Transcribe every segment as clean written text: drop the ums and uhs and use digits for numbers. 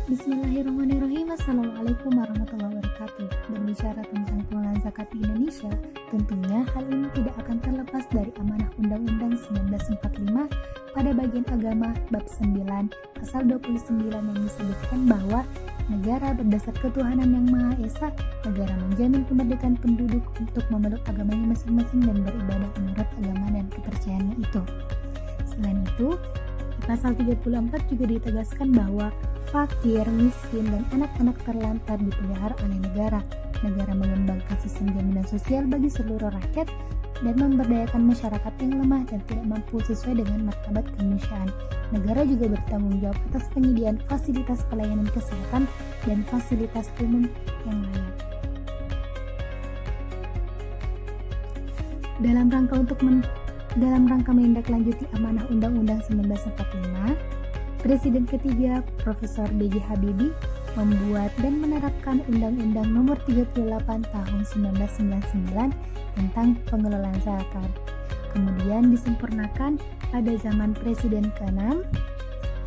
Bismillahirrahmanirrahim. Assalamualaikum warahmatullahi wabarakatuh. Berbicara tentang pengelolaan zakat di Indonesia, tentunya hal ini tidak akan terlepas dari amanah Undang-Undang 1945 pada bagian agama bab 9 pasal 29 yang disebutkan bahwa negara berdasar ketuhanan yang Maha Esa, negara menjamin kemerdekaan penduduk untuk memeluk agamanya masing-masing dan beribadah menurut agama dan kepercayaannya itu. Selain itu, di pasal 34 juga ditegaskan bahwa fakir, miskin, dan anak-anak terlantar dipelihara oleh negara. Negara mengembangkan sistem jaminan sosial bagi seluruh rakyat dan memberdayakan masyarakat yang lemah dan tidak mampu sesuai dengan martabat kemanusiaan. Negara juga bertanggung jawab atas penyediaan fasilitas pelayanan kesehatan dan fasilitas umum yang layak. Dalam rangka menindaklanjuti amanah Undang-Undang 1945, Presiden ketiga Profesor B.J. Habibie membuat dan menerapkan Undang-Undang Nomor 38 Tahun 1999 tentang pengelolaan zakat. Kemudian disempurnakan pada zaman Presiden ke-6,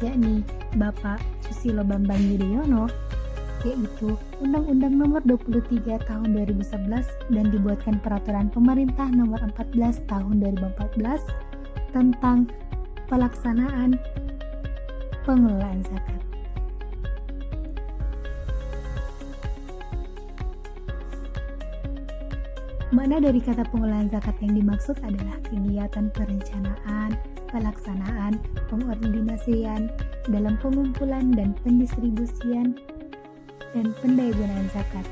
yakni Bapak Susilo Bambang Yudhoyono, yaitu Undang-Undang Nomor 23 Tahun 2011 dan dibuatkan Peraturan Pemerintah Nomor 14 Tahun 2014 tentang pelaksanaan pengelolaan zakat. Makna dari kata pengelolaan zakat yang dimaksud adalah kegiatan perencanaan, pelaksanaan, pengordinasian dalam pengumpulan dan pendistribusian dan pendayagunaan zakat.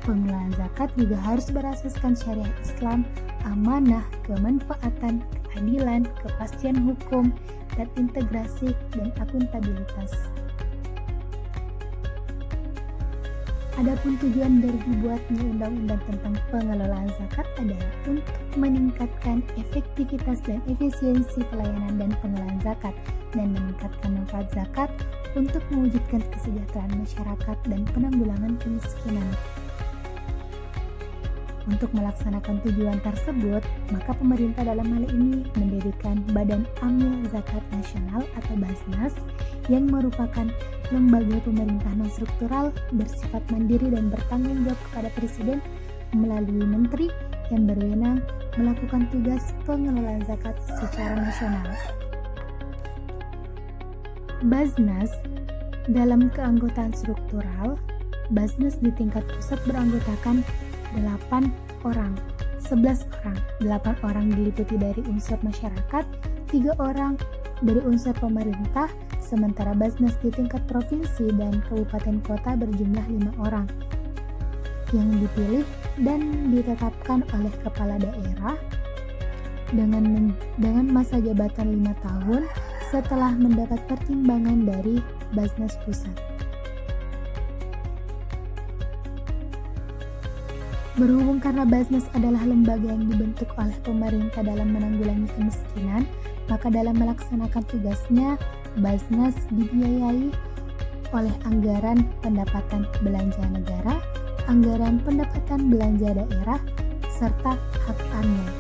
Pengelolaan zakat juga harus berasaskan syariat Islam, amanah, kemanfaatan, keadilan, kepastian hukum, dan integrasi dan akuntabilitas. Adapun tujuan dari dibuatnya undang-undang tentang pengelolaan zakat adalah untuk meningkatkan efektivitas dan efisiensi pelayanan dan pengelolaan zakat dan meningkatkan manfaat zakat untuk mewujudkan kesejahteraan masyarakat dan penanggulangan kemiskinan. Untuk melaksanakan tujuan tersebut, maka pemerintah dalam hal ini mendirikan Badan Amil Zakat Nasional atau Basnas yang merupakan lembaga pemerintah non-struktural bersifat mandiri dan bertanggung jawab kepada Presiden melalui Menteri yang berwenang melakukan tugas pengelolaan zakat secara nasional. Basnas dalam keanggotaan struktural, Basnas di tingkat pusat beranggotakan 8 orang, 11 orang, 8 orang diliputi dari unsur masyarakat, 3 orang dari unsur pemerintah, sementara Basnas di tingkat provinsi dan kabupaten kota berjumlah 5 orang yang dipilih dan ditetapkan oleh kepala daerah dengan masa jabatan 5 tahun setelah mendapat pertimbangan dari Basnas Pusat. Berhubung karena Basnas adalah lembaga yang dibentuk oleh pemerintah dalam menanggulangi kemiskinan, maka dalam melaksanakan tugasnya, Basnas dibiayai oleh anggaran pendapatan belanja negara, anggaran pendapatan belanja daerah, serta hak amil.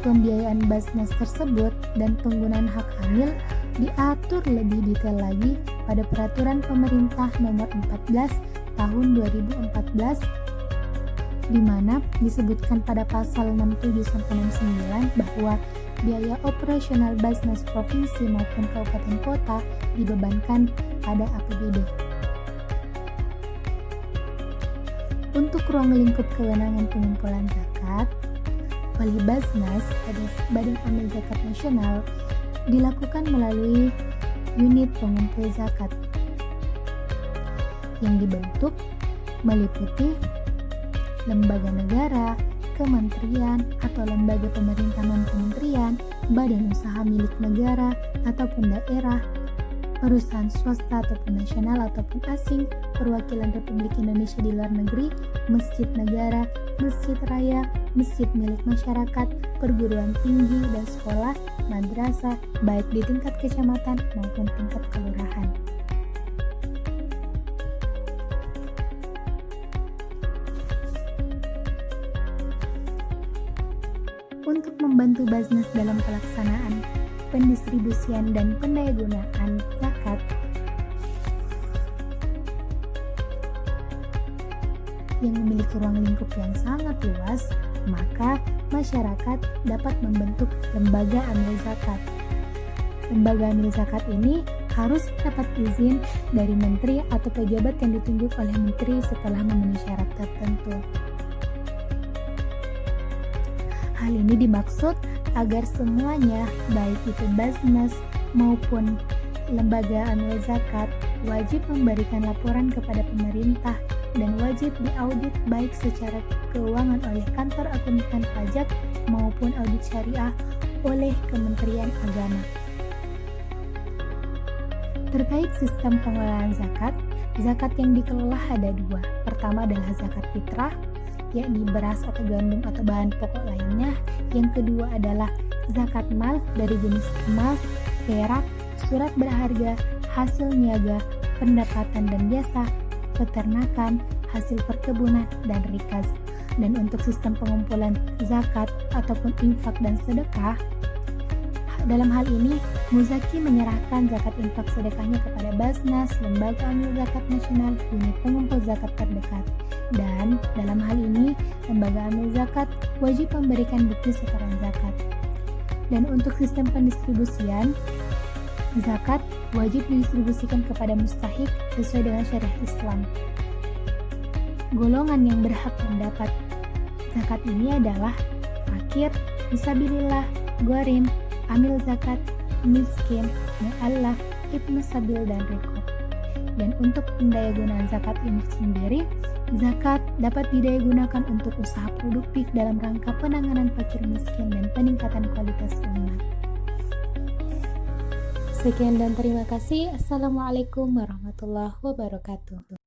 Pembiayaan Basnas tersebut dan penggunaan hak amil diatur lebih detail lagi pada Peraturan Pemerintah Nomor 14 Tahun 2014 di mana disebutkan pada pasal 67-69 bahwa biaya operasional Basnas provinsi maupun kabupaten kota dibebankan pada APBD. Untuk ruang lingkup kewenangan pengumpulan zakat oleh Basnas pada Badan Amil Zakat Nasional dilakukan melalui unit pengumpul zakat yang dibentuk meliputi lembaga negara, kementerian atau lembaga pemerintah non-kementerian, badan usaha milik negara ataupun daerah, perusahaan swasta ataupun nasional ataupun asing, perwakilan Republik Indonesia di luar negeri, masjid negara, masjid raya, masjid milik masyarakat, perguruan tinggi dan sekolah, madrasah, baik di tingkat kecamatan maupun tingkat kelurahan. Untuk membantu Basnas dalam pelaksanaan pendistribusian dan pendayagunaan zakat, yang memiliki ruang lingkup yang sangat luas, maka masyarakat dapat membentuk lembaga amil zakat. Lembaga amil zakat ini harus mendapat izin dari menteri atau pejabat yang ditunjuk oleh menteri setelah memenuhi syarat tertentu. Hal ini dimaksud agar semuanya, baik itu Basnas maupun lembaga amil zakat, wajib memberikan laporan kepada pemerintah dan wajib diaudit baik secara keuangan oleh kantor akuntan pajak maupun audit syariah oleh Kementerian Agama. Terkait sistem pengelolaan zakat, zakat yang dikelola ada dua. Pertama adalah zakat fitrah, yakni beras atau gandum atau bahan pokok lainnya. Yang kedua adalah zakat mal dari jenis emas, perak, surat berharga, hasil niaga, pendapatan dan jasa, peternakan, hasil perkebunan, dan rikas. Dan untuk sistem pengumpulan zakat ataupun infak dan sedekah, dalam hal ini Muzaki menyerahkan zakat infak sedekahnya kepada Basnas, Lembaga Amil Zakat Nasional, unit pengumpul zakat terdekat. Dan dalam hal ini Lembaga Amil Zakat wajib memberikan bukti setoran zakat. Dan untuk sistem pendistribusian zakat wajib didistribusikan kepada mustahik sesuai dengan syariah Islam. Golongan yang berhak mendapat zakat ini adalah fakir, fisabilillah, gharim, amil zakat, miskin, mu'allaf, ibnu sabil, dan riqab. Dan untuk pendayagunaan zakat ini sendiri, zakat dapat didayagunakan untuk usaha produktif dalam rangka penanganan fakir miskin dan peningkatan kualitas umat. Sekian dan terima kasih. Assalamualaikum warahmatullahi wabarakatuh.